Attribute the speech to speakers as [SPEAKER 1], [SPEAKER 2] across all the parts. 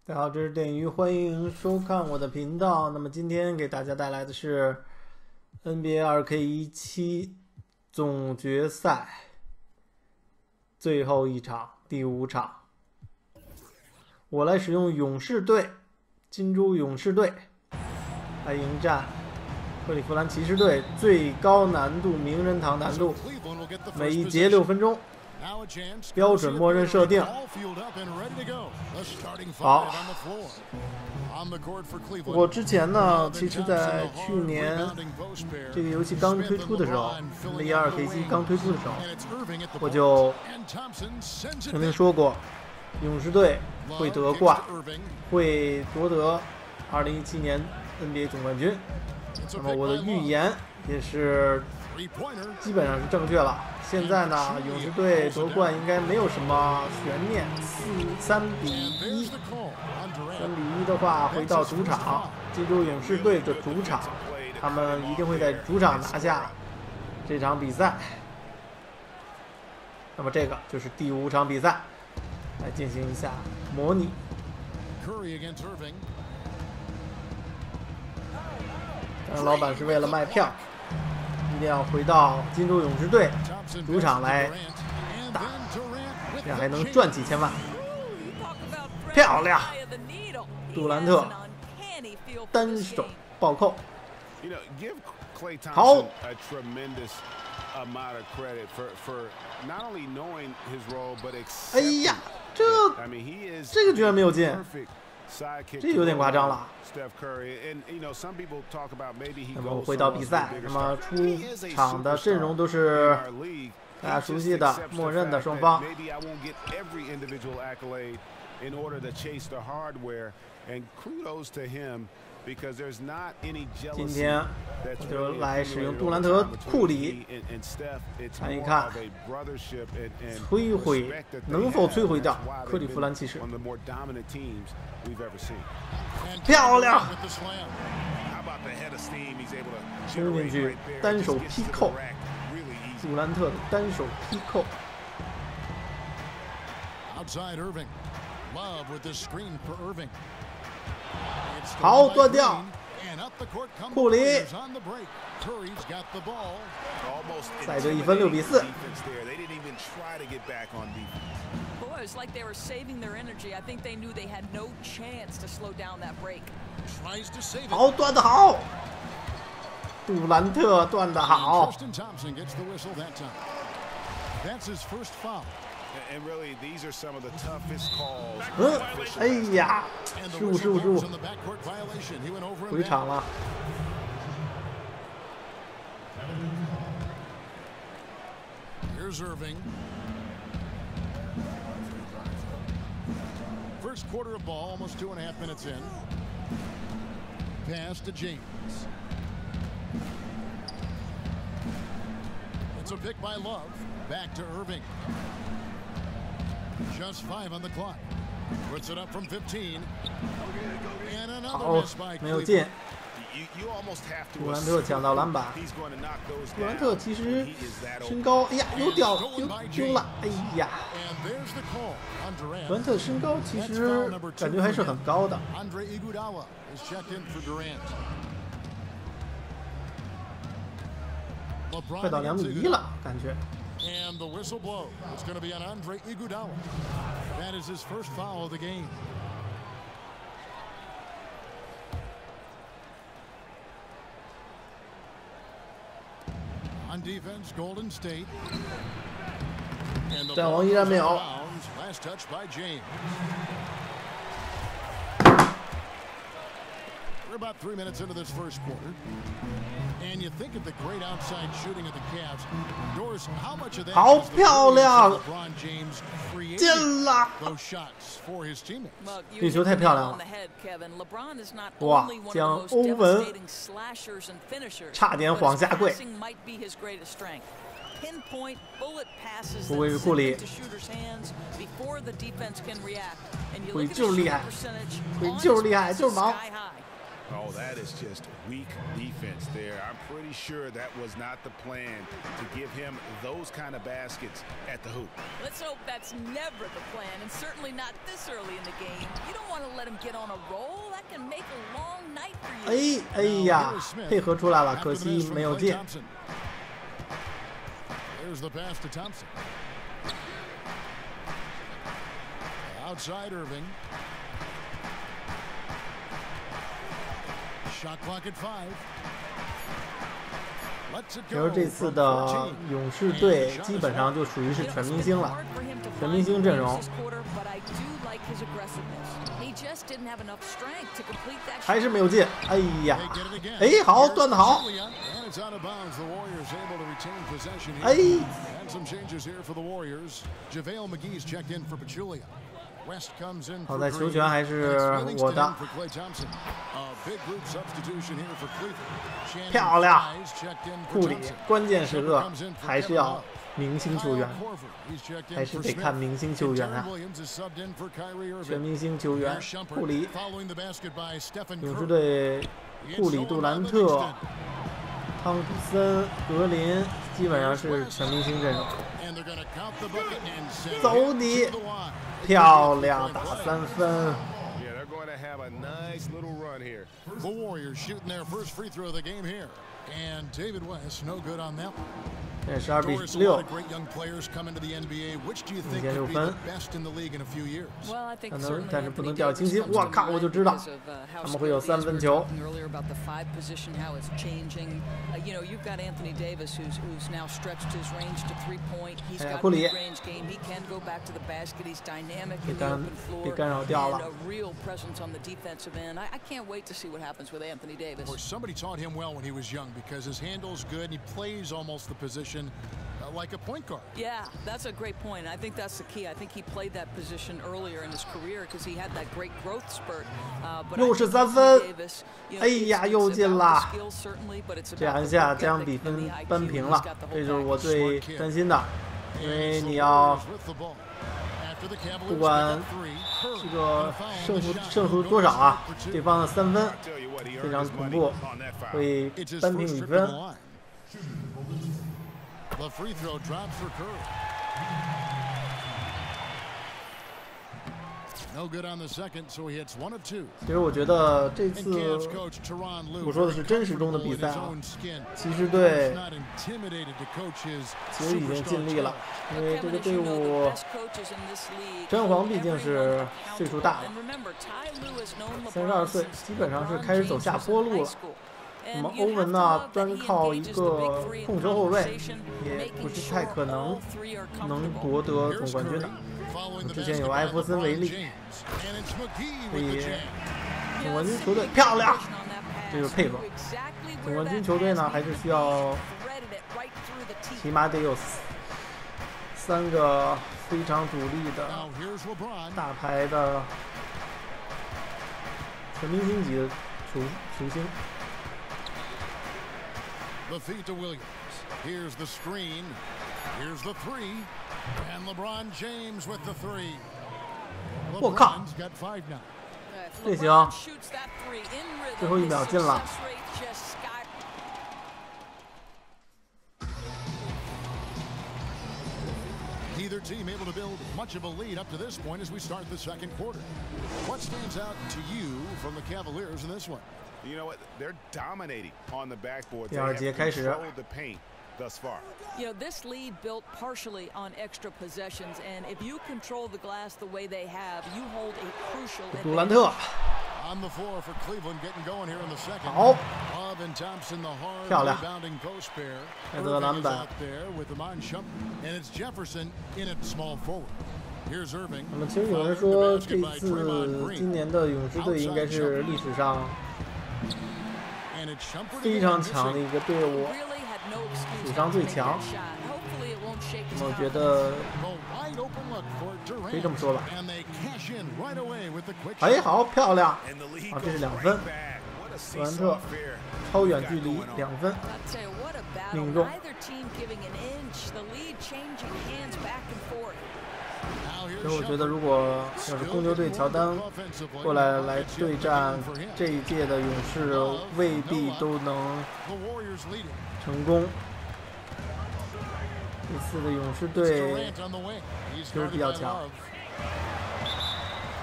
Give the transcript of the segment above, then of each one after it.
[SPEAKER 1] 大家好，这是电鱼，欢迎收看我的频道。那么今天给大家带来的是 NBA2K17 总决赛最后一场，第5场。我来使用勇士队，金州勇士队来迎战克利夫兰骑士队，最高难度名人堂难度，每一节6分钟。 标准默认设定。好，我之前呢，其实在去年这个游戏刚推出的时候 ，NBA2K17 刚推出的时候，我就曾经说过，勇士队会得冠，会夺得2017年 NBA 总冠军。那么我的预言也是基本上是正确了。 现在呢，勇士队夺冠应该没有什么悬念，3比1，3比1的话回到主场，金州勇士队的主场，他们一定会在主场拿下这场比赛。那么这个就是第5场比赛，来进行一下模拟。当然，老板是为了卖票。 一定要回到金州勇士队主场来打，这样还能赚几千万。漂亮，杜兰特单手暴扣，好。哎呀，这个居然没有进。 这有点夸张了。那么回到比赛，那么出场的阵容都是大家熟悉的、默认的双方。今天我就来使用杜兰特、库里，看一看摧毁能否摧毁掉克利夫兰骑士。漂亮！冲进去，单手劈扣，杜兰特的单手劈扣。 好，断掉，库里，再得1分，6比4。
[SPEAKER 2] Boys, like they were saving their energy. I think they knew they had no chance to slow down that break.
[SPEAKER 1] 好，断得好，杜兰特断得好。哎呀，失误，回场了。
[SPEAKER 3] First quarter of ball, almost 2.5 minutes in. Pass to James. It's a pick by Love. Back to Irving. Just 5 on the clock. Puts it up from 15. And another miss by Cleveland.
[SPEAKER 1] 杜兰特抢到篮板。杜兰特其实身高，哎呀，有掉丢了，哎呀。杜兰特身高其实感觉还是很高的。快到2米1了，感觉。
[SPEAKER 3] And the whistle blows. It's going to be on Andre Iguodala. That is his first foul of the game. On defense, Golden State. And the ball is out of bounds. Last touch by James. We're about 3 minutes into this first quarter. And you think of the great outside shooting of the Cavs. Doors, how much of that
[SPEAKER 1] 好漂亮
[SPEAKER 3] LeBron James created
[SPEAKER 1] 进了
[SPEAKER 3] those shots for his teammates.
[SPEAKER 1] 这球太漂亮了！哇，将欧文差点晃下跪。不愧是库里，库里就是厉害，库里就是厉害，就是忙。
[SPEAKER 4] Oh, that is just weak defense there. I'm pretty sure that was not the plan to give him those kind of baskets at the hoop.
[SPEAKER 2] Let's hope that's never the plan, and certainly not this early in the game. You don't want to let him get on a roll. That can make a long night for you.
[SPEAKER 1] 哎呀，配合出来了，可惜没有进。
[SPEAKER 3] There's the pass to Thompson. Outside Irving. Shot clock at 5.
[SPEAKER 1] 然后这次的勇士队基本上就属于是全明星了，全明星阵容。还是没有进，哎呀，哎，好，断得好，哎。 好在球权还是我的，漂亮！库里关键时刻还是要明星球员，还是得看明星球员啊！全明星球员库里，勇士队库里、杜兰特、汤普森、格林基本上是全明星阵容。走你！ 漂亮，打3分。
[SPEAKER 4] Yeah, they're going to have a nice little run here.
[SPEAKER 3] The Warriors shooting their first free throw of the game here, and David West no good on that one.
[SPEAKER 1] 这是2比6。6分。但是不能掉清新。我靠，我就知道他们会有3分球。哎呀，库里被干扰掉了。
[SPEAKER 3] Somebody taught him well when he was young because his handle's good and he plays almost the position. Like a point guard.
[SPEAKER 2] Yeah, that's a great point. I think that's the key. I think he played that position earlier in his career because he had that great growth spurt.
[SPEAKER 1] 又是3分，哎呀，又进了！这样一下将比分扳平了，这就是我最担心的，因为你要不管这个胜负多少啊，对方的3分非常恐怖，会扳平比分。
[SPEAKER 3] The free throw drops for Curry. No good on the second, so he hits 1 of 2.
[SPEAKER 1] 其实我觉得这次我说的是真实中的比赛啊，骑士队其实已经尽力了，因为这个队伍詹皇毕竟是岁数大了，32岁，基本上是开始走下坡路了。 那么欧文呢，专靠一个控球后卫，也不是太可能能夺得总冠军的。之前有艾弗森为例，所以总冠军球队漂亮，这就是配合。总冠军球队呢，还是需要起码得有3个非常主力的大牌的全明星级的球星。
[SPEAKER 3] The feed to Williams. Here's the screen. Here's the 3. And LeBron James with the 3. LeBron's got 5 now.
[SPEAKER 1] 这行，最后1秒进了。
[SPEAKER 3] Neither team able to build much of a lead up to this point as we start the second quarter. What stands out to you from the Cavaliers in this one?
[SPEAKER 4] You know what? They're dominating on the backboard.
[SPEAKER 1] 第2节开始。
[SPEAKER 4] The paint thus far.
[SPEAKER 2] You know, this lead built partially on extra possessions, and if you control the glass the way they have, you hold a crucial advantage.
[SPEAKER 1] 杜兰特
[SPEAKER 3] on the floor for Cleveland, getting going here in the second.
[SPEAKER 1] 好，
[SPEAKER 3] Love and Thompson, the hard
[SPEAKER 1] 漂亮，
[SPEAKER 3] rebounding post pair.
[SPEAKER 1] 还得篮板。
[SPEAKER 3] Out there with the Mansham, and it's Jefferson in at small forward. Here's Irving.
[SPEAKER 1] 那么其实有人说，这次今年的勇士队应该是历史上 非常强的一个队伍，史上最强。我觉得可以这么说吧。哎，好漂亮！啊，这是2分。杜兰特超远距离2分，命中。所以我觉得，如果要是公牛队乔丹过来对战这一届的勇士，未必都能成功。这次的勇士队确实比较强，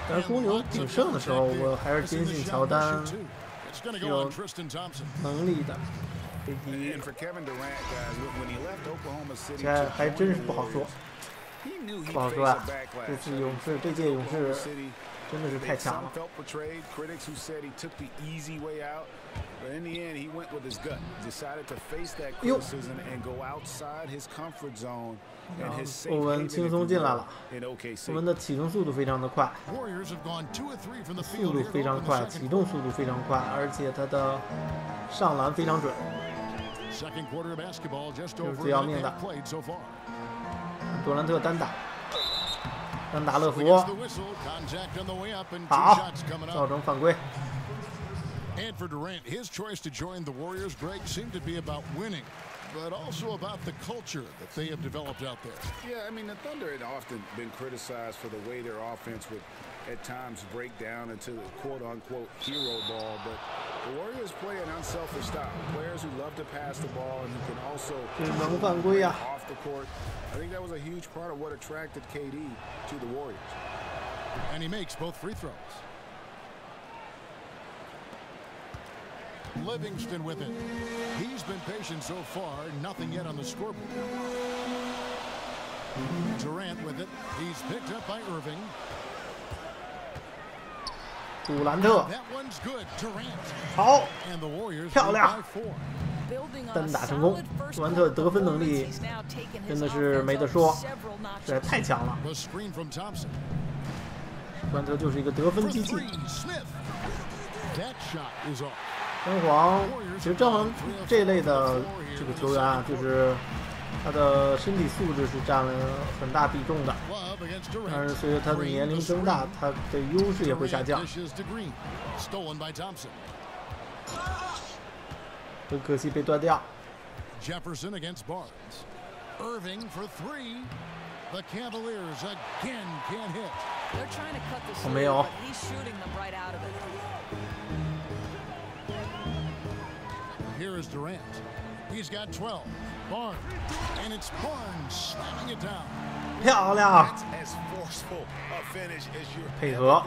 [SPEAKER 1] 但是公牛鼎盛的时候，我还是坚信乔丹是有能力的。这还真是不好说。不好说啊！这次这届勇士真的是太强了。哟，欧文轻松进来了。欧文的启动速度非常的快，启动速度非常快，而且他的上篮非常准，就是最要命的。杜兰特单打乐福，好，造成犯规。
[SPEAKER 3] And for Durant, his choice to join the Warriors, Greg, seemed to be about winning, but also about the culture that they have developed out there.
[SPEAKER 4] Yeah, I mean, the Thunder had often been criticized for the way their offense would at times break down into the quote-unquote hero ball, but the Warriors play an unselfish style. Players who love to pass the ball and who can also off the court. I think that was a huge part of what attracted KD to the Warriors.
[SPEAKER 3] And he makes both free throws. Livingston with it. He's been patient so far, nothing yet on the scoreboard. Durant with it. He's picked up by Irving.
[SPEAKER 1] 杜兰特，好，漂亮，单打成功。杜兰特得分能力真的是没得说，实在太强了。杜兰特就是一个得分机器。詹皇，其实詹皇这类的这个球员啊，就是他的身体素质是占了很大比重的，但是随着他的年龄增大，他的优势也会下降。很可惜被断掉。
[SPEAKER 3] Jefferson against Barnes. Irving for three. The Cavaliers again can't hit.
[SPEAKER 2] They're trying to cut the
[SPEAKER 1] 没有。
[SPEAKER 2] He's shooting them right out of it.
[SPEAKER 3] Here is Durant. He's got 12. Barnes. And it's Barnes slamming it down.
[SPEAKER 1] 漂亮。 配合。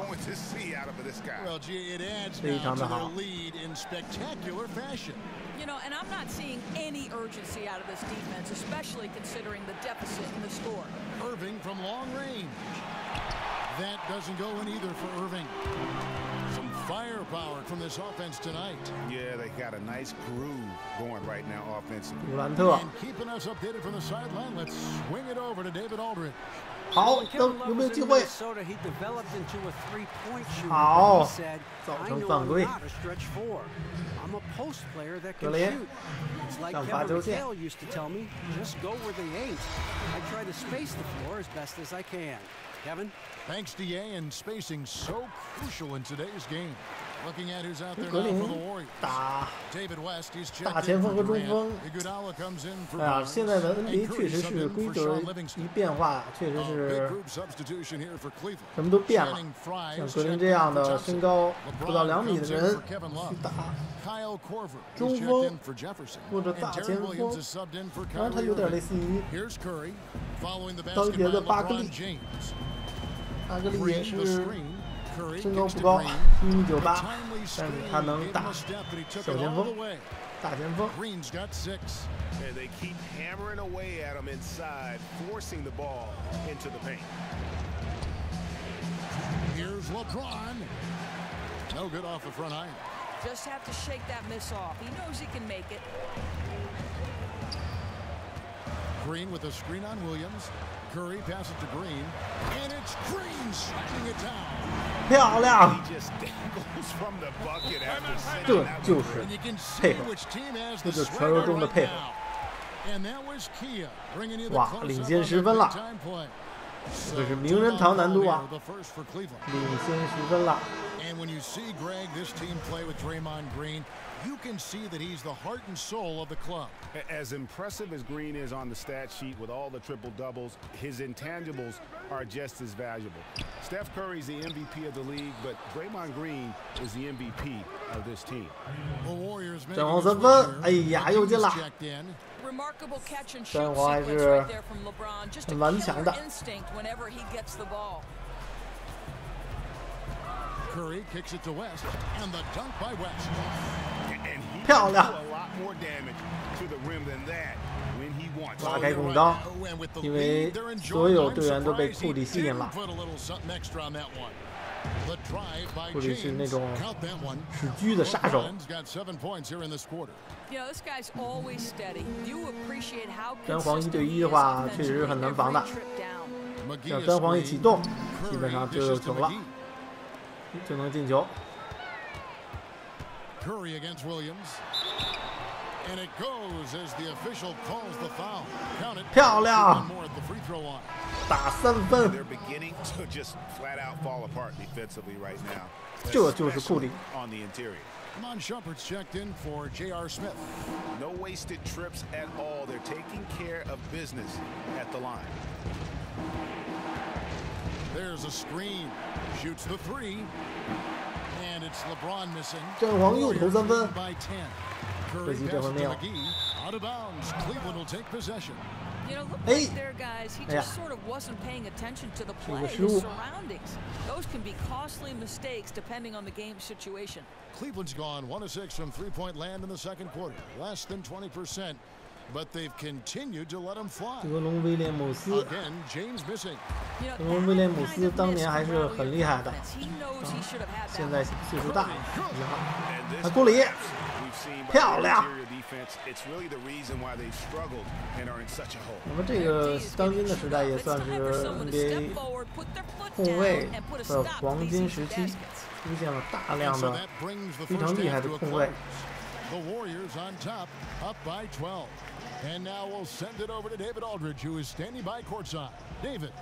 [SPEAKER 3] Well, gee, it adds now to their lead in spectacular fashion.
[SPEAKER 2] You know, and I'm not seeing any urgency out of this defense, especially considering the deficit in the score.
[SPEAKER 3] Irving from long range. That doesn't go in either for Irving. Some firepower from this offense tonight.
[SPEAKER 4] Yeah, they got a nice groove going right now offensively.
[SPEAKER 1] 杜兰特。
[SPEAKER 3] And keeping us updated from the sideline, let's swing it over to David Aldridge.
[SPEAKER 1] 好，有没有机会？好，造成犯规。格林上罚球线。
[SPEAKER 3] Kevin, thanks DA, and spacing so crucial in today's game. Looking at who's out there now for the Warriors. David West, he's checked in.
[SPEAKER 1] 大前锋和中锋。
[SPEAKER 3] Iguodala comes in for
[SPEAKER 1] 哎呀，现在的 NBA 确实是规则一变化，确实是什么都变了。像格林这样的身高不到2米的人去打中锋或者大前锋，当然他有点类似于当年的巴克利。巴克利也是。 身高不高，1.98米，但是他能打小前锋、大前锋。
[SPEAKER 4] And they keep hammering away at him inside, forcing the ball into the paint.
[SPEAKER 3] Here's LeBron. No good off the front iron.
[SPEAKER 2] Just have to shake that miss off. He knows he can make it.
[SPEAKER 3] Green with a screen on Williams. Curry passes to Green, and it's Green sliding it down.
[SPEAKER 1] 漂亮！
[SPEAKER 4] He just dangles from the bucket after
[SPEAKER 1] 这就是配合，这就是传说中的配合。哇，领先10分了，这是名人堂难度啊！领先10分了。
[SPEAKER 3] And when you see Greg, this team play with Draymond Green, you can see that he's the heart and soul of the club.
[SPEAKER 4] As impressive as Green is on the stat sheet with all the triple doubles, his intangibles are just as valuable. Steph Curry's the MVP of the league, but Draymond Green is the MVP of this team.
[SPEAKER 3] The Warriors
[SPEAKER 1] 真黄3分，哎呀，又进了。
[SPEAKER 2] Remarkable catch and
[SPEAKER 1] 真
[SPEAKER 2] shoot
[SPEAKER 1] 黄还
[SPEAKER 2] sequence
[SPEAKER 1] 是
[SPEAKER 2] right there from LeBron. Just a
[SPEAKER 1] 蛮强的。
[SPEAKER 2] killer instinct whenever he gets the ball.
[SPEAKER 3] Curry kicks it to West, and the dunk by West.
[SPEAKER 4] And he
[SPEAKER 1] 漂
[SPEAKER 4] can
[SPEAKER 1] 亮
[SPEAKER 4] do a lot more damage to the rim than that when he wants.
[SPEAKER 1] 拉开空当，因为所有队员都被库里吸引了。库里是那种使狙的杀手。 真黄1对1的话，确实是很难防的。只要真黄一启动，基本上就有球了，就能进球。
[SPEAKER 3] Curry against Williams. And it goes as the official calls the foul. Count it.
[SPEAKER 1] 漂亮！
[SPEAKER 3] More at the free throw line.
[SPEAKER 1] 打3分。
[SPEAKER 4] They're beginning to just flat out fall apart defensively right now.
[SPEAKER 1] 这就是库里。
[SPEAKER 4] On the interior.
[SPEAKER 3] Iman Shumpert's checked in for J.R. Smith.
[SPEAKER 4] No wasted trips at all. They're taking care of business at the line.
[SPEAKER 3] There's a screen. Shoots the three. And it's LeBron missing.
[SPEAKER 1] 真黄又投3分。
[SPEAKER 3] By 10.
[SPEAKER 1] 可
[SPEAKER 3] Curry
[SPEAKER 1] 惜这回
[SPEAKER 3] passes
[SPEAKER 1] 没
[SPEAKER 3] to
[SPEAKER 1] 有。
[SPEAKER 3] McGee. Out of bounds. Cleveland will take possession.
[SPEAKER 2] You know, look
[SPEAKER 1] Hey.
[SPEAKER 2] right there, guys. He
[SPEAKER 1] Yeah.
[SPEAKER 2] just sort of wasn't paying attention to the play,
[SPEAKER 1] 这个
[SPEAKER 2] his
[SPEAKER 1] 失误。
[SPEAKER 2] surroundings. Those can be costly mistakes depending on the game situation.
[SPEAKER 3] Cleveland's gone 1 of 6 from three-point land in the second quarter. Less than 20%. But they've continued to let them fly.
[SPEAKER 1] 德隆威廉姆斯，
[SPEAKER 3] Again, James missing.
[SPEAKER 1] 德隆威廉姆斯当年还是很厉害的，
[SPEAKER 2] He knows he should have had
[SPEAKER 1] 现
[SPEAKER 2] that.
[SPEAKER 1] 在岁数大，遗憾。
[SPEAKER 4] And this
[SPEAKER 1] 还库里，
[SPEAKER 4] we've seen by
[SPEAKER 1] 漂
[SPEAKER 4] their
[SPEAKER 1] 亮！
[SPEAKER 4] interior defense, it's really the reason why they've struggled and are in such a hole.
[SPEAKER 1] 我们这个当今的时代也算是 NBA 控卫的黄金时期，出现了大量
[SPEAKER 3] So
[SPEAKER 1] 的
[SPEAKER 3] that brings the
[SPEAKER 1] 非常
[SPEAKER 3] first
[SPEAKER 1] 厉害
[SPEAKER 3] half
[SPEAKER 1] 的
[SPEAKER 3] to a
[SPEAKER 1] 控卫
[SPEAKER 3] close.。The Warriors on top, up by 12. And now we'll send it over to David Aldridge, who is standing by courtside. David.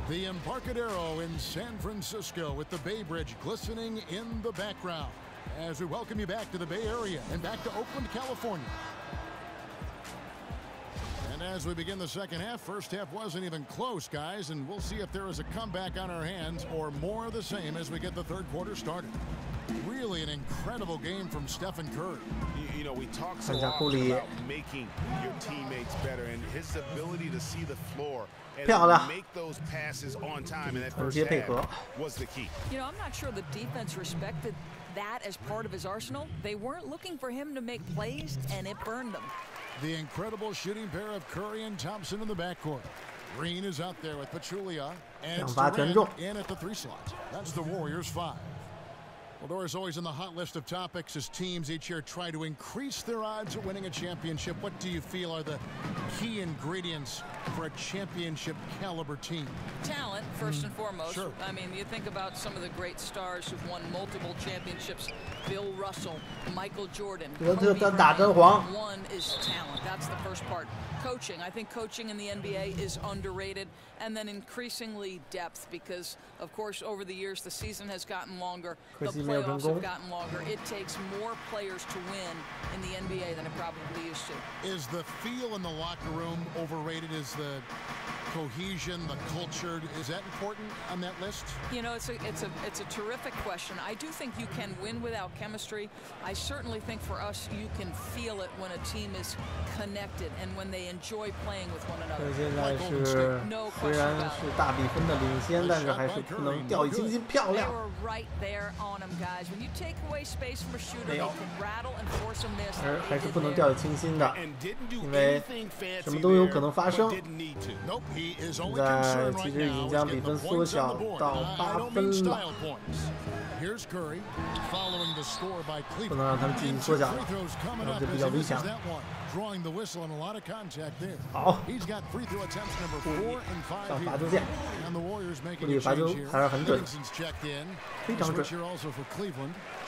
[SPEAKER 3] The Embarcadero in San Francisco with the Bay Bridge glistening in the background as we welcome you back to the Bay Area and back to Oakland, California. And as we begin the second half, first half wasn't even close, guys, and we'll see if there is a comeback on our hands or more of the same as we get the third quarter started. Really an incredible game from Stephen Curry.
[SPEAKER 4] You know, we talk so often about making your teammates better and his ability to see the floor and make those passes on time in that first half was the key.
[SPEAKER 2] You know, I'm not sure the defense respected that as part of his arsenal. They weren't looking for him to make plays, and it burned them.
[SPEAKER 3] The incredible shooting pair of Curry and Thompson in the backcourt. Green is out there with Pachulia, and it's Durant in at the 3 slot. That's the Warriors 5. Well, Doris, always on the hot list of topics as teams each year try to increase their odds of winning a championship. What do you feel are the key ingredients for a championship caliber team?
[SPEAKER 2] Talent, first and foremost.
[SPEAKER 3] Sure.
[SPEAKER 2] I mean, you think about some of the great stars who've won multiple championships. Bill Russell, Michael Jordan. Kobe Bryant. One is talent. That's the first part. Coaching. I think coaching in the NBA is underrated. And then increasingly depth because, of course, over the years, the season has gotten longer. The playoffs have gotten longer. It takes more players to win in the NBA than it probably used to.
[SPEAKER 3] Is the feel in the locker room overrated? Is the cohesion, the culture, is that important on that list?
[SPEAKER 2] You know, it's a terrific question. I do think you can win without chemistry. I certainly think for us, you can feel it when a team is connected and when they enjoy playing with one another.
[SPEAKER 1] 现在是虽然是大比分的领先，但是还是不能掉以轻心，漂亮。
[SPEAKER 2] They were right there on them, guys. When you take away space from a shooter, they can rattle and force them this.
[SPEAKER 1] 还是不能掉以轻心的，因为什么都有可能发生。现在其实已经将比分缩小到8分了，不能让他们继续缩小了，那就比较危险。好，上罚球线。这里罚球还是很准，非常准。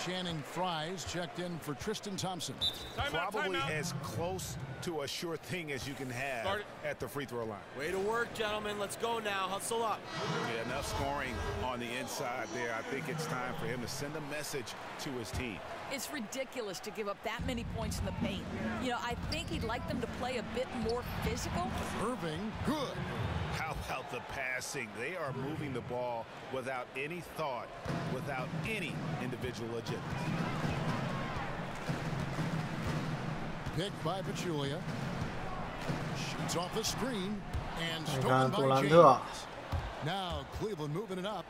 [SPEAKER 3] Channing Fries checked in for Tristan Thompson.
[SPEAKER 4] Probably as close to a sure thing as you can have at the free throw line.
[SPEAKER 5] Way to work, gentlemen. Let's go now. Hustle up.
[SPEAKER 4] Yeah, enough scoring on the inside there. I think it's time for him to send a message to his team.
[SPEAKER 2] It's ridiculous to give up that many points in the paint. You know, I think he'd like them to play a bit more physical.
[SPEAKER 3] Irving, good.
[SPEAKER 4] How about the passing? They are moving the ball without any thought, without any individual agenda.
[SPEAKER 3] Picked by Pachulia. Shoots off the screen and
[SPEAKER 1] 你
[SPEAKER 3] stolen
[SPEAKER 1] 看杜
[SPEAKER 3] by
[SPEAKER 1] 兰
[SPEAKER 3] James.
[SPEAKER 1] 特，
[SPEAKER 3] Now Cleveland moving it up.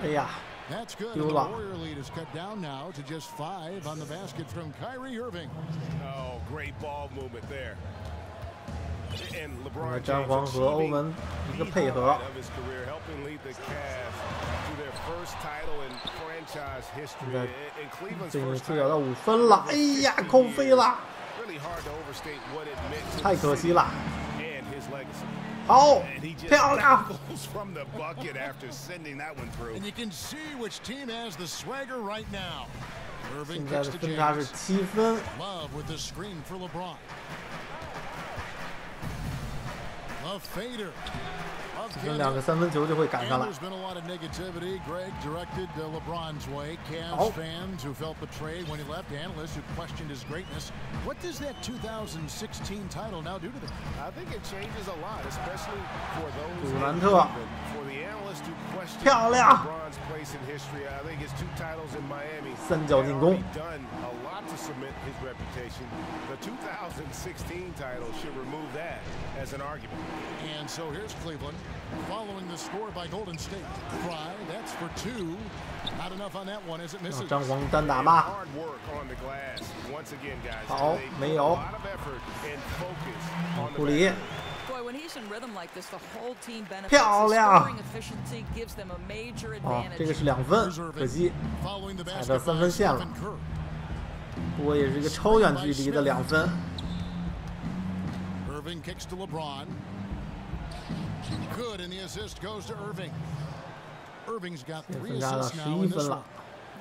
[SPEAKER 1] 哎呀，
[SPEAKER 3] That's good. And the Warrior lead is cut down now to just 5 on the basket from Kyrie Irving.
[SPEAKER 4] Oh, great ball movement there. And
[SPEAKER 1] 那
[SPEAKER 4] LeBron
[SPEAKER 1] 詹
[SPEAKER 4] James
[SPEAKER 1] 皇和欧文一个配合，
[SPEAKER 4] of his career, helping lead the Cavs to their first title in franchise history. In Cleveland's
[SPEAKER 1] 这
[SPEAKER 4] first
[SPEAKER 1] 就要到
[SPEAKER 4] title.
[SPEAKER 1] 5分了，哎呀，扣飞了，
[SPEAKER 4] Really hard to overstate what it meant to
[SPEAKER 1] 太可惜了。
[SPEAKER 4] and his legacy.
[SPEAKER 1] 好，
[SPEAKER 4] And he just
[SPEAKER 1] 漂亮！
[SPEAKER 4] goes from the bucket after sending that one through.
[SPEAKER 3] And you can see which team has the swagger right now. Irving
[SPEAKER 1] 现在
[SPEAKER 3] kicks
[SPEAKER 1] 的
[SPEAKER 3] to
[SPEAKER 1] 分差是
[SPEAKER 3] James.
[SPEAKER 1] 7分。
[SPEAKER 3] Love with the screen for LeBron. A fader.
[SPEAKER 1] 只剩2个3分球就会赶上
[SPEAKER 3] And
[SPEAKER 1] 来。
[SPEAKER 3] there's been a lot of negativity. Greg directed LeBron's way. Cavs fans who felt betrayed when he left. Analysts who questioned his greatness. What does that 2016 title now do to them?
[SPEAKER 4] I think it changes a lot, especially for those
[SPEAKER 1] 杜兰特，
[SPEAKER 4] for the analysts who question
[SPEAKER 1] 漂亮！
[SPEAKER 4] LeBron's place in history. I think his 2 titles in Miami
[SPEAKER 1] 三角进攻
[SPEAKER 4] had already done a lot to cement his reputation. The 2016 title should remove that as an argument.
[SPEAKER 3] And so here's Cleveland following the score by Golden State. Fry, that's for 2. Not enough on that one as it
[SPEAKER 1] 让
[SPEAKER 3] misses.
[SPEAKER 1] 詹皇单打吗？
[SPEAKER 4] Hard work on the glass. Once again, guys,
[SPEAKER 1] 好，
[SPEAKER 4] they
[SPEAKER 1] 没
[SPEAKER 4] put a
[SPEAKER 1] 有。
[SPEAKER 4] lot of effort and focus on
[SPEAKER 1] 库
[SPEAKER 4] the
[SPEAKER 1] 里，
[SPEAKER 2] Boy, when he's in rhythm like this, the whole team benefits.
[SPEAKER 1] 漂
[SPEAKER 2] His
[SPEAKER 1] 亮！
[SPEAKER 2] scoring efficiency gives them a major
[SPEAKER 1] 哦，这个
[SPEAKER 2] advantage.
[SPEAKER 1] 是2分，可惜
[SPEAKER 3] Following the
[SPEAKER 1] 踩
[SPEAKER 3] basket
[SPEAKER 1] 到
[SPEAKER 3] by
[SPEAKER 1] 3分线了。
[SPEAKER 3] Stephen Curry.
[SPEAKER 1] 不过也是一个超远距离的2分。
[SPEAKER 3] Irving kicks to LeBron. Good, and the assist goes to Irving. Irving's got 3
[SPEAKER 1] 分差到
[SPEAKER 3] assists now in
[SPEAKER 1] 11
[SPEAKER 3] this
[SPEAKER 1] 分
[SPEAKER 3] one.
[SPEAKER 1] 了。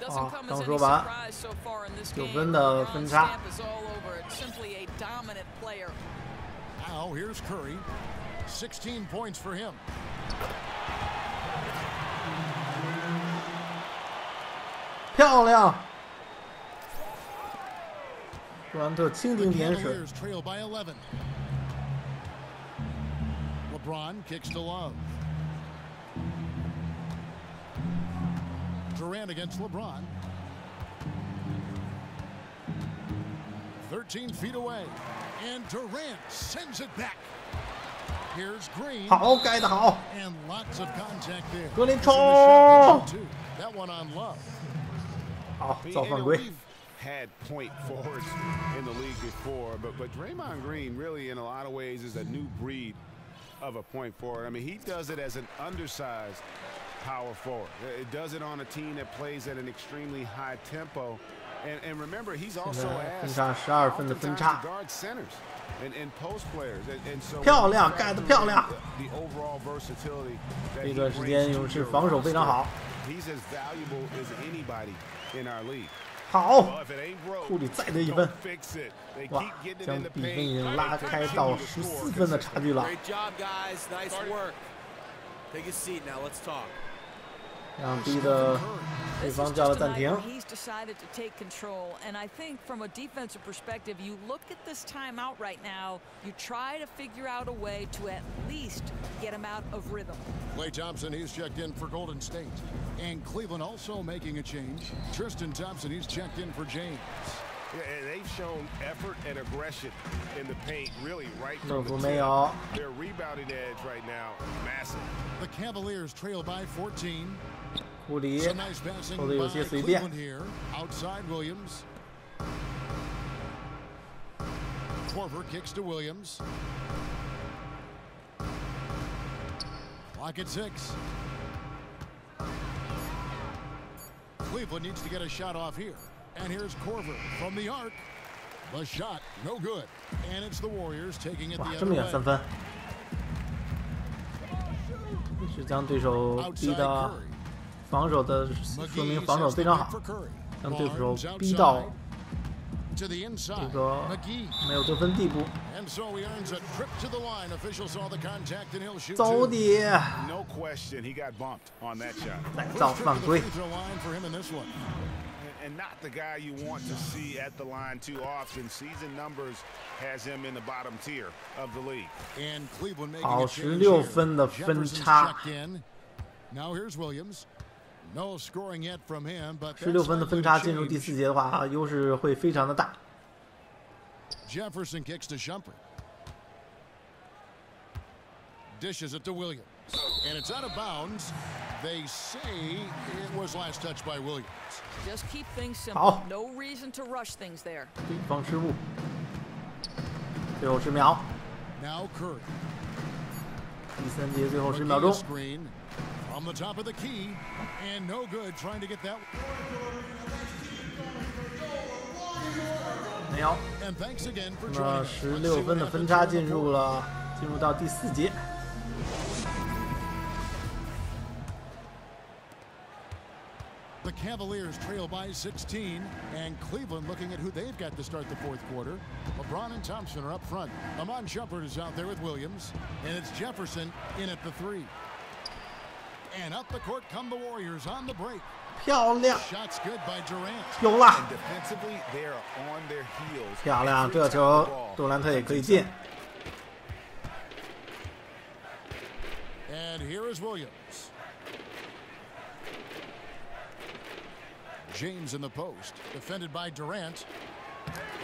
[SPEAKER 2] Doesn't
[SPEAKER 1] 啊，
[SPEAKER 2] come
[SPEAKER 1] 刚
[SPEAKER 2] as
[SPEAKER 1] 说
[SPEAKER 2] any
[SPEAKER 1] 完，
[SPEAKER 2] surprise so far in this
[SPEAKER 1] 9
[SPEAKER 2] game.
[SPEAKER 1] 分的
[SPEAKER 2] LeBron's
[SPEAKER 1] 分差。
[SPEAKER 2] stamp is all over it. Simply a dominant player.
[SPEAKER 3] Now here's Curry. 16 points for him.
[SPEAKER 1] 漂亮！杜兰特蜻蜓点水，
[SPEAKER 3] Cavaliers trail by 11. LeBron kicks to Love. Durant against LeBron. 13 feet away. And Durant sends it back. Here's Green.
[SPEAKER 1] 好，盖得好，
[SPEAKER 3] And lots of contact there.
[SPEAKER 1] 格林
[SPEAKER 3] It's in
[SPEAKER 1] 冲
[SPEAKER 3] the shot, too. That one on Love.
[SPEAKER 1] 好，
[SPEAKER 4] You
[SPEAKER 1] 造
[SPEAKER 4] know,
[SPEAKER 1] 犯规。
[SPEAKER 4] we've had point forwards in the league before, but Draymond Green really, in a lot of ways, is a new breed of a point forward. I mean, he does it as an undersized power forward. It does it on a team that plays at an extremely high tempo. And remember, he's also
[SPEAKER 1] 分
[SPEAKER 4] asked
[SPEAKER 1] 差12分的分
[SPEAKER 4] oftentimes
[SPEAKER 1] 差
[SPEAKER 4] to，guard centers and post players. And so
[SPEAKER 1] 漂亮，盖得漂亮。
[SPEAKER 4] the overall versatility that
[SPEAKER 1] 这
[SPEAKER 4] he
[SPEAKER 1] 段时
[SPEAKER 4] brings
[SPEAKER 1] 间
[SPEAKER 4] to
[SPEAKER 1] 勇士
[SPEAKER 4] your
[SPEAKER 1] 防守非常
[SPEAKER 4] roster,
[SPEAKER 1] 好。
[SPEAKER 4] he's as valuable as anybody in our league.
[SPEAKER 1] 好，
[SPEAKER 4] Well, if it ain't broke,
[SPEAKER 1] 库里再得1分
[SPEAKER 4] don't，fix it. They
[SPEAKER 1] 哇
[SPEAKER 4] keep，getting it
[SPEAKER 1] 将
[SPEAKER 4] in the
[SPEAKER 1] 比分
[SPEAKER 4] paint.
[SPEAKER 1] 已经
[SPEAKER 4] They
[SPEAKER 1] 拉开到
[SPEAKER 4] continue to score
[SPEAKER 1] 14分的差距了。
[SPEAKER 5] Great job, guys. Nice work. Take a seat now. Let's talk.
[SPEAKER 1] 让逼的对
[SPEAKER 2] This is
[SPEAKER 1] 方叫了
[SPEAKER 2] just a
[SPEAKER 1] 暂
[SPEAKER 2] night
[SPEAKER 1] 停
[SPEAKER 2] where。he's decided to take control, and I think from a defensive perspective, you look at this timeout right now, you try to figure out a way to at least get him out of rhythm.
[SPEAKER 3] Klay Thompson, he's checked in for Golden State. And Cleveland also making a change. Tristan Thompson, he's checked in for James.
[SPEAKER 4] Yeah, and they've shown effort and aggression in the paint, really, right
[SPEAKER 1] 乐
[SPEAKER 4] from
[SPEAKER 1] 福
[SPEAKER 4] the
[SPEAKER 1] 没
[SPEAKER 4] tip.
[SPEAKER 1] 有，
[SPEAKER 4] Their rebounding edge right now, massive.
[SPEAKER 3] The Cavaliers trail by 14.
[SPEAKER 1] 库里
[SPEAKER 3] Some nice passing
[SPEAKER 1] 投的有
[SPEAKER 3] by
[SPEAKER 1] 些随便。
[SPEAKER 3] Cleveland here. Outside Williams. Korver kicks to Williams. Clock at 6. Cleveland needs to get a shot off here. And here's Korver from the arc. The shot, no good. And it's the Warriors taking it
[SPEAKER 1] 哇，
[SPEAKER 3] the
[SPEAKER 1] 这么
[SPEAKER 3] other
[SPEAKER 1] 远
[SPEAKER 3] way.
[SPEAKER 1] 3分。是将对手逼到防守的，说明防守非常好，将对手逼到这个没有得分地步。走你！来造犯规。
[SPEAKER 4] And not the guy you want to see at the line too often. Season numbers has him in the bottom tier of the league.
[SPEAKER 3] And Cleveland making
[SPEAKER 1] 好，16分的分差。
[SPEAKER 3] Now here's Williams. No scoring yet from him, but
[SPEAKER 1] 16分的分差进入第4节的话，优势会非常的大。
[SPEAKER 3] Jefferson kicks to Shumpert. Dishes it to Williams. And it's out of bounds. They say it was last touched by Williams.
[SPEAKER 2] Just keep things simple. No reason to rush things there.
[SPEAKER 1] 对方失误。最后10秒。
[SPEAKER 3] Now Curry.
[SPEAKER 1] 第3节最后10秒钟。
[SPEAKER 3] From the top of the key, and no good trying to get that.
[SPEAKER 1] 没有。
[SPEAKER 3] And thanks again for
[SPEAKER 1] 那么16分的分差进入到第4节。
[SPEAKER 3] The Cavaliers trail by 16, and Cleveland looking at who they've got to start the 4th quarter. LeBron and Thompson are up front. Amon Shumpert is out there with Williams, and it's Jefferson in at the 3. And up the court come the Warriors on the break.
[SPEAKER 1] 漂亮
[SPEAKER 3] Shots good by Durant.
[SPEAKER 1] 有了
[SPEAKER 4] Defensively, they are on their heels.
[SPEAKER 1] 漂亮，这球杜兰特也可以进。
[SPEAKER 3] And here is Williams. James in the post, defended by Durant.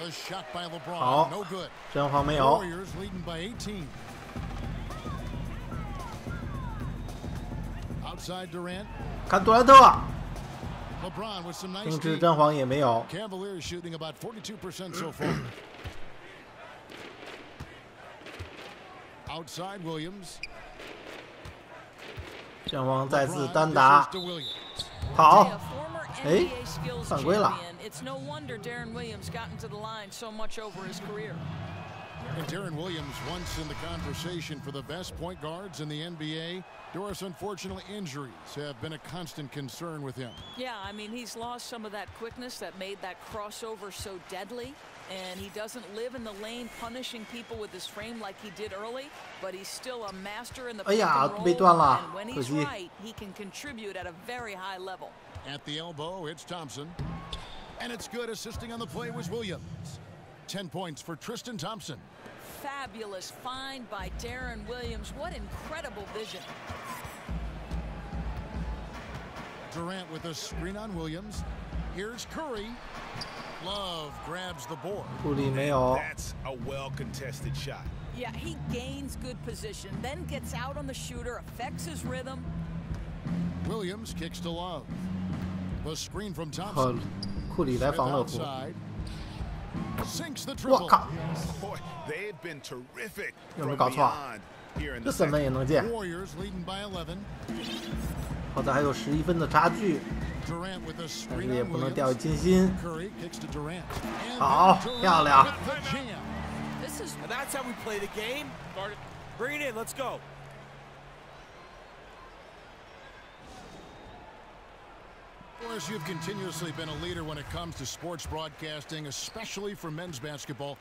[SPEAKER 3] A shot by LeBron, no good.
[SPEAKER 1] 真黄没有。
[SPEAKER 3] Warriors leading by 18. Outside Durant.
[SPEAKER 1] 看杜兰特。
[SPEAKER 3] LeBron with some nice
[SPEAKER 1] 定制真黄也没有。
[SPEAKER 3] Cavaliers shooting about 42% so far. Outside Williams.
[SPEAKER 1] 真黄再次单打。好。 哎，犯规了。
[SPEAKER 2] It's no wonder Darren Williams got into the line so much over his career.
[SPEAKER 3] And Darren Williams once in the conversation for the best point guards in the NBA. Doris, unfortunately, injuries have been a constant concern with him.
[SPEAKER 2] Yeah, I mean, he's lost some of that quickness that made that crossover so deadly. And he doesn't live in the lane punishing people with his frame like he did early, but he's still a master in the pick and roll. And when he's right, he can contribute at a very high level.
[SPEAKER 3] At the elbow, it's Thompson. And it's good. Assisting on the play was Williams. 10 points for Tristan Thompson.
[SPEAKER 2] Fabulous find by Darren Williams. What incredible vision.
[SPEAKER 3] Durant with a screen on Williams. Here's Curry. Love grabs the board.
[SPEAKER 4] That's a well-contested shot.
[SPEAKER 2] Yeah, he gains good position, then gets out on the shooter, affects his rhythm.
[SPEAKER 3] Williams kicks to Love. The screen from Thompson.
[SPEAKER 1] 库里来防乐福。
[SPEAKER 3] Sinks the
[SPEAKER 1] 我
[SPEAKER 3] triple.
[SPEAKER 1] 靠！
[SPEAKER 4] They've been terrific.
[SPEAKER 1] 有没有搞错？这3分也能进。
[SPEAKER 3] Warriors leading by 11.
[SPEAKER 1] 好在还有11分的差距，
[SPEAKER 3] Durant with a
[SPEAKER 1] 但是
[SPEAKER 3] screen
[SPEAKER 1] 也
[SPEAKER 3] on
[SPEAKER 1] 不能
[SPEAKER 3] Williams.
[SPEAKER 1] 掉以轻心。
[SPEAKER 3] Curry kicks to Durant. And
[SPEAKER 1] 好，
[SPEAKER 3] Durant
[SPEAKER 1] 漂亮。
[SPEAKER 3] with the jam.
[SPEAKER 5] This is that's how we play the game. Bring it in. Let's go.
[SPEAKER 3] Of course, you've continuously been a leader when it comes to sports broadcasting, especially for men's basketball.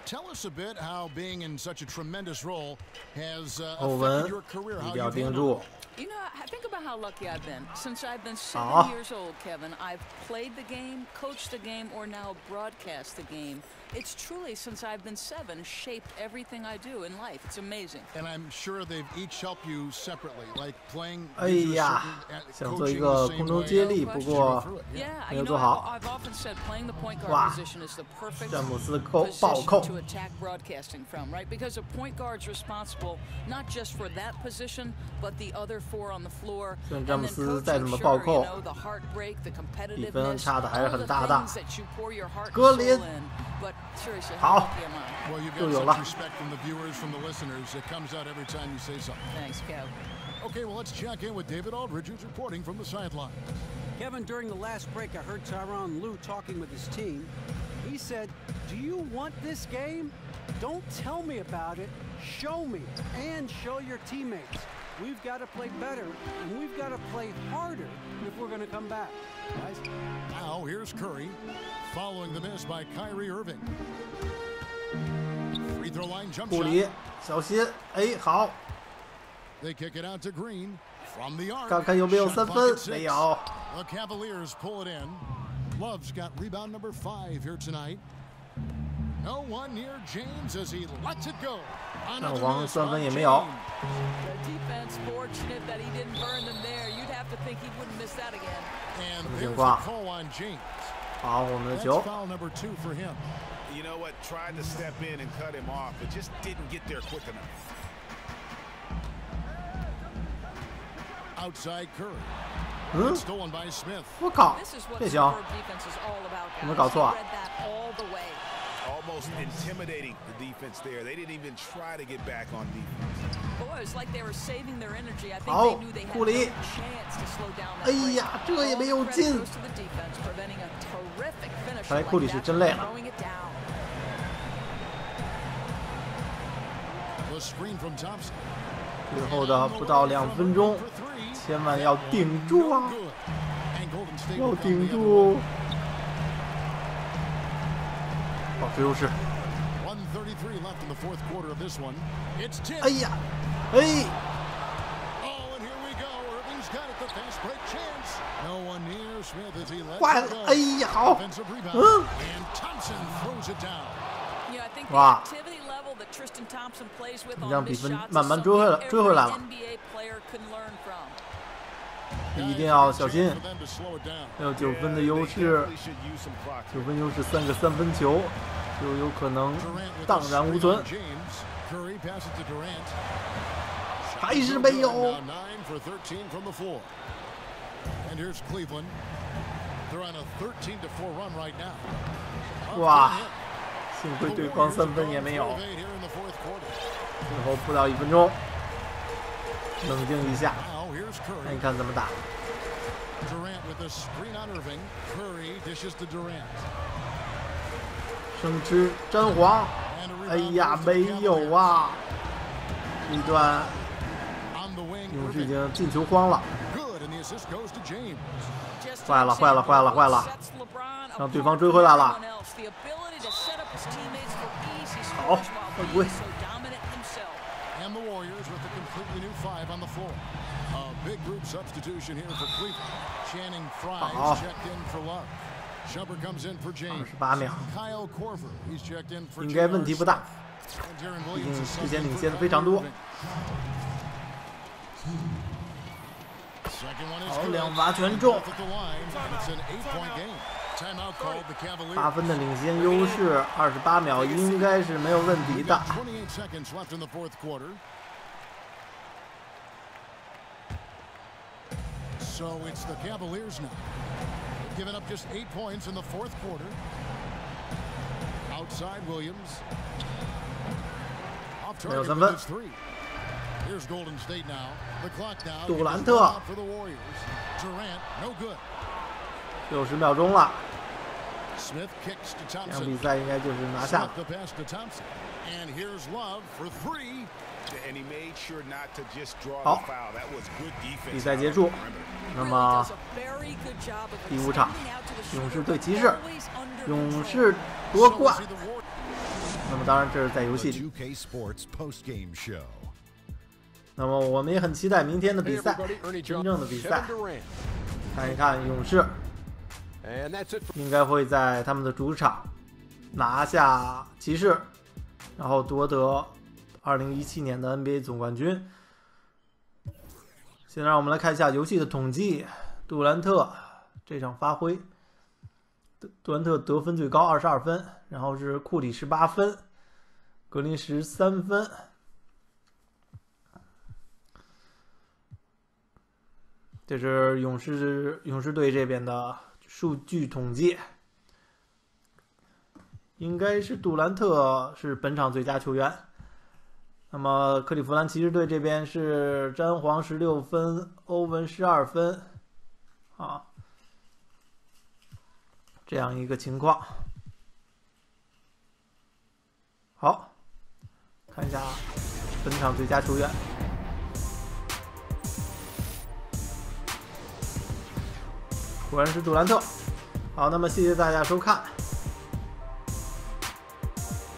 [SPEAKER 3] Tell us a bit how being in such a tremendous role has affected your career. How you've handled it.
[SPEAKER 2] You know, think about how lucky I've been. Since I've been 7 years old, Kevin, I've played the game, coached the game, or now broadcast the game. It's truly, since I've been 7, shaped everything I do in life. It's amazing.
[SPEAKER 3] And I'm sure they've each helped you separately, like playing.
[SPEAKER 1] 哎呀，想做一个空中接力，不过没有做好。
[SPEAKER 2] I've often said playing the point guard position is the perfect
[SPEAKER 1] 詹姆斯暴扣
[SPEAKER 2] to attack broadcasting from, right? Because a point guard's responsible not just for that position, but the other 4 on the floor.
[SPEAKER 1] 虽然詹姆斯再怎么暴扣，
[SPEAKER 2] the heartbreak, the
[SPEAKER 1] 比分
[SPEAKER 2] competitiveness,
[SPEAKER 1] 差的还是很大
[SPEAKER 2] all
[SPEAKER 1] 的
[SPEAKER 2] the things that you pour your heart and
[SPEAKER 1] 格
[SPEAKER 2] soul
[SPEAKER 1] 林
[SPEAKER 2] in. But seriously,
[SPEAKER 1] 好
[SPEAKER 2] how lucky am I?
[SPEAKER 3] Well, you've
[SPEAKER 1] 又
[SPEAKER 3] got
[SPEAKER 1] 有
[SPEAKER 3] such
[SPEAKER 1] 了。
[SPEAKER 3] respect from the viewers, from the listeners. It comes out every time you say something.
[SPEAKER 2] Thanks, Kev.
[SPEAKER 3] Okay, well, let's check in with David Aldridge, who's reporting from the sideline.
[SPEAKER 6] Kevin, during the last break, I heard Tyronn Lue talking with his team. He said, "Do you want this game? Don't tell me about it. Show me and show your teammates." We've got to play better, and we've got to play harder if we're going to come back. Guys.
[SPEAKER 3] Now here's Curry, following the miss by Kyrie Irving. Free throw line jump
[SPEAKER 1] 库里，小心！哎，好。
[SPEAKER 3] They kick it out to Green from the arc.
[SPEAKER 1] 看看有没有3分，没有。
[SPEAKER 3] The Cavaliers pull it in. Love's got rebound number 5 here tonight. No one near James as he lets it go.
[SPEAKER 1] 那王3分也没有。
[SPEAKER 2] The defense fortunate that he didn't burn them there. You'd have to think he wouldn't miss that again.
[SPEAKER 3] And there's a call on James.
[SPEAKER 1] 好，我们的球。
[SPEAKER 3] Foul number 2 for him.
[SPEAKER 4] You know what? Tried to step in and cut him off, but just didn't get there quick enough.
[SPEAKER 3] Outside Curry.
[SPEAKER 1] 嗯，
[SPEAKER 3] Stolen by Smith.
[SPEAKER 1] 我靠，
[SPEAKER 2] This is what
[SPEAKER 1] 这行，
[SPEAKER 2] superb defense is all about,
[SPEAKER 1] 有没有
[SPEAKER 2] guys.
[SPEAKER 1] 搞错啊？
[SPEAKER 2] He read that all the way.
[SPEAKER 4] Almost intimidating the defense there. They didn't even try to get back on defense.
[SPEAKER 2] Boy, it's like they were saving their energy. I think
[SPEAKER 1] 好
[SPEAKER 2] they knew they had
[SPEAKER 1] 库里
[SPEAKER 2] no chance to slow down that
[SPEAKER 1] 哎
[SPEAKER 2] break.
[SPEAKER 1] 呀，这也没有
[SPEAKER 2] All credit
[SPEAKER 1] 进。
[SPEAKER 2] goes to the defense, preventing a terrific finish
[SPEAKER 1] 看来
[SPEAKER 2] like
[SPEAKER 1] 库里是
[SPEAKER 2] that
[SPEAKER 1] 真累
[SPEAKER 2] by
[SPEAKER 1] 了。
[SPEAKER 2] throwing it down.
[SPEAKER 3] The screen from Thompson.
[SPEAKER 1] 最后的不到2分钟，千万要顶住啊！
[SPEAKER 3] And Golden State
[SPEAKER 1] 要
[SPEAKER 3] will come
[SPEAKER 1] 顶
[SPEAKER 3] the other
[SPEAKER 1] 住
[SPEAKER 3] way.！
[SPEAKER 1] 保持优势。
[SPEAKER 3] 1:33 left in the fourth quarter of this one. It's 10.
[SPEAKER 1] 哎呀，哎，
[SPEAKER 3] Oh, and here we go. Irving's got it. The fast break chance. No one near Smith as he lets
[SPEAKER 1] 坏
[SPEAKER 3] it
[SPEAKER 1] 了！
[SPEAKER 3] go.
[SPEAKER 1] 哎呀，好，
[SPEAKER 3] Offensive rebound.
[SPEAKER 1] 嗯，
[SPEAKER 3] And Thompson throws it down.
[SPEAKER 2] Yeah, I think the
[SPEAKER 1] Wow.
[SPEAKER 2] activity level that Tristan Thompson plays with
[SPEAKER 1] 让
[SPEAKER 2] on
[SPEAKER 1] 比
[SPEAKER 2] missed
[SPEAKER 1] 分
[SPEAKER 2] shots is
[SPEAKER 1] 慢慢
[SPEAKER 2] something
[SPEAKER 1] 追回来了。
[SPEAKER 2] every NBA player can learn from.
[SPEAKER 1] 一定要小心
[SPEAKER 3] For，them to slow it down.
[SPEAKER 1] 还有9分的优势，
[SPEAKER 4] Definitely should use some clock.
[SPEAKER 1] 9分优势，3个3分球，就有可能
[SPEAKER 3] Durant with
[SPEAKER 1] 荡
[SPEAKER 3] the
[SPEAKER 1] 然无
[SPEAKER 3] screen
[SPEAKER 1] 存
[SPEAKER 3] on。James. Curry passes to Durant.
[SPEAKER 1] 还是没有。
[SPEAKER 3] Now 9 for 13 from the floor. And here's Cleveland. They're on a 13-4 run right now. Up
[SPEAKER 1] 哇
[SPEAKER 3] and in.
[SPEAKER 1] 幸亏
[SPEAKER 3] The
[SPEAKER 1] 对方
[SPEAKER 3] Warriors
[SPEAKER 1] 3
[SPEAKER 3] have
[SPEAKER 1] 分也
[SPEAKER 3] gone
[SPEAKER 1] 没
[SPEAKER 3] 4
[SPEAKER 1] 有，
[SPEAKER 3] of 8 here in the fourth quarter.
[SPEAKER 1] 最后不到1分钟，冷静一下，
[SPEAKER 3] Now here's
[SPEAKER 1] 看
[SPEAKER 3] Curry.
[SPEAKER 1] 一看怎么打。
[SPEAKER 3] Durant with a screen on Irving. Curry dishes to Durant.
[SPEAKER 1] 生吃詹皇，
[SPEAKER 3] And a
[SPEAKER 1] 哎
[SPEAKER 3] rebound
[SPEAKER 1] 呀，
[SPEAKER 3] goes to the
[SPEAKER 1] 没有
[SPEAKER 3] Cavaliers.
[SPEAKER 1] 啊！这一段
[SPEAKER 3] On the wing,
[SPEAKER 1] 勇士已
[SPEAKER 3] Irving.
[SPEAKER 1] 经进球荒了，
[SPEAKER 3] Good, and the assist goes to James.
[SPEAKER 2] Just
[SPEAKER 1] 坏了
[SPEAKER 2] an
[SPEAKER 1] 坏了
[SPEAKER 2] example
[SPEAKER 1] 坏了
[SPEAKER 2] of
[SPEAKER 1] 坏
[SPEAKER 2] what
[SPEAKER 1] 了
[SPEAKER 2] sets LeBron
[SPEAKER 1] 让
[SPEAKER 2] apart
[SPEAKER 1] 对方追
[SPEAKER 2] from
[SPEAKER 1] 回来了。
[SPEAKER 2] everyone else. The ability to set up his teammates for easy
[SPEAKER 1] 好，
[SPEAKER 2] scores while
[SPEAKER 1] 会不会
[SPEAKER 2] being so dominant himself.
[SPEAKER 3] And the Warriors with a completely new 5 on the floor. A big group substitution here for Cleveland. Channing Frye
[SPEAKER 1] Oh.
[SPEAKER 3] checked in for Love. Shumpert comes in for James.
[SPEAKER 1] 28秒，
[SPEAKER 3] Kyle Korver, he's checked in for
[SPEAKER 1] 应该问题不大。
[SPEAKER 3] And Darren
[SPEAKER 1] 毕竟
[SPEAKER 3] Williams is
[SPEAKER 1] 之前
[SPEAKER 3] subbed in
[SPEAKER 1] 领
[SPEAKER 3] for
[SPEAKER 1] 先的非常多。
[SPEAKER 3] Kyrie Irving. Second one is
[SPEAKER 1] 好，
[SPEAKER 3] good.
[SPEAKER 1] 2罚全中
[SPEAKER 3] Both at the line. It's an 8-point game. Timeout called the Cavaliers.
[SPEAKER 1] 8分的领先优势，28秒应该是没有问题
[SPEAKER 3] We've
[SPEAKER 1] 的
[SPEAKER 3] got。28 seconds left in the fourth quarter. So it's the Cavaliers now. They've given up just 8 points in the fourth quarter. Outside Williams. Off target
[SPEAKER 1] Williams.
[SPEAKER 3] with his 3. Here's Golden State now. The clock now.
[SPEAKER 1] 杜兰
[SPEAKER 3] is
[SPEAKER 1] 特
[SPEAKER 3] out for the Warriors. Durant, no good.
[SPEAKER 1] 60秒钟了，
[SPEAKER 3] Smith kicks to
[SPEAKER 1] 这场
[SPEAKER 3] Thompson.
[SPEAKER 1] 比赛应该就是拿下
[SPEAKER 3] Smith
[SPEAKER 1] 了。
[SPEAKER 3] the pass to Thompson. And here's Love for 3.
[SPEAKER 4] And he made sure not to just draw
[SPEAKER 1] 好
[SPEAKER 4] the foul. That was good defense.
[SPEAKER 1] 比赛结束，
[SPEAKER 2] Really
[SPEAKER 1] 那么
[SPEAKER 2] does a very good job of
[SPEAKER 1] 第5场
[SPEAKER 2] extending out to the
[SPEAKER 1] 勇士
[SPEAKER 2] shooter,
[SPEAKER 1] 对骑士，
[SPEAKER 2] always under
[SPEAKER 1] 勇
[SPEAKER 2] control.
[SPEAKER 1] 士夺
[SPEAKER 3] So we
[SPEAKER 1] 冠
[SPEAKER 3] see。the Warriors.
[SPEAKER 1] 那么当然这是在游戏里，
[SPEAKER 7] 2K Sports post-game show.
[SPEAKER 1] 那么我们也很期待明天的比赛，真正的比赛，看一看勇士应该会在他们的主场拿下骑士，然后夺得2017年的 NBA 总冠军。现在让我们来看一下游戏的统计，杜兰特这场发挥，杜兰特得分最高22分，然后是库里18分，格林13分。这是勇士队这边的数据统计，应该是杜兰特是本场最佳球员。那么克利夫兰骑士队这边是詹皇16分，欧文12分，啊，这样一个情况。好，看一下本场最佳球员。果然是杜兰特。好，那么谢谢大家收看。